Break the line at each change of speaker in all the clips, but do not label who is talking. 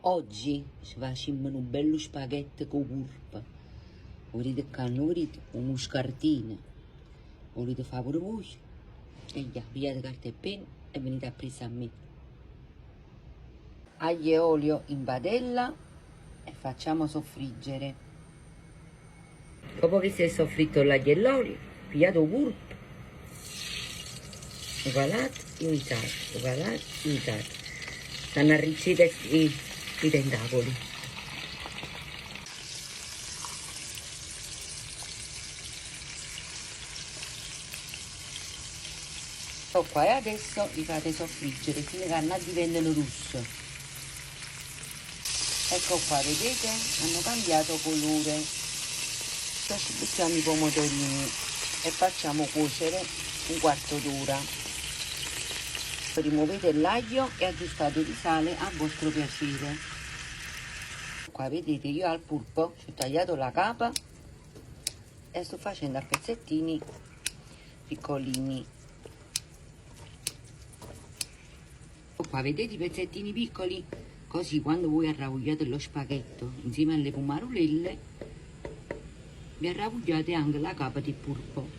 Oggi ci facciamo un bello spaghetto con curpa. Volete canno, volete un muscardino. Volete fare pure voi? E già, pigliate carta e penna e venite a presa a me. Aglio e olio in padella e facciamo soffriggere. Dopo che si è soffritto l'aglio e l'olio, pigliate il curpa, uvalate, untate. Stanno arricchite i tentacoli. Ecco qua, e adesso li fate soffriggere fino a che diventano rosso. Ecco qua, vedete? Hanno cambiato colore. Adesso buttiamo i pomodorini e facciamo cuocere un quarto d'ora. Rimuovete l'aglio e aggiustate di sale a vostro piacere. Qua vedete, io al pulpo ci ho tagliato la capa e sto facendo a pezzettini piccolini. Qua vedete i pezzettini piccoli? Così quando voi arravogliate lo spaghetto insieme alle pomarolelle vi arravogliate anche la capa di pulpo.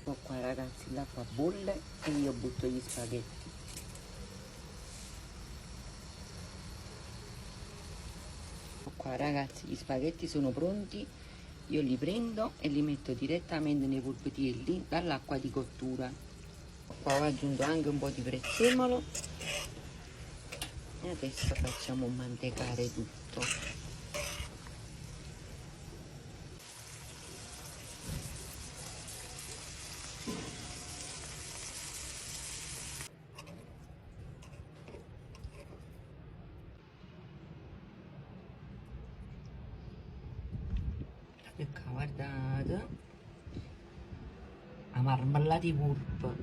Ecco qua ragazzi, l'acqua bolle e io butto gli spaghetti. Ecco qua ragazzi, gli spaghetti sono pronti, io li prendo e li metto direttamente nei polpetielli dall'acqua di cottura. Qua ho aggiunto anche un po' di prezzemolo e adesso facciamo mantecare tutto. Ecco, guardate, la marmellata di pulpo.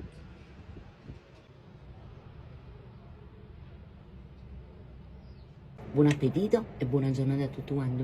Buon appetito e buona giornata a tutti quanti.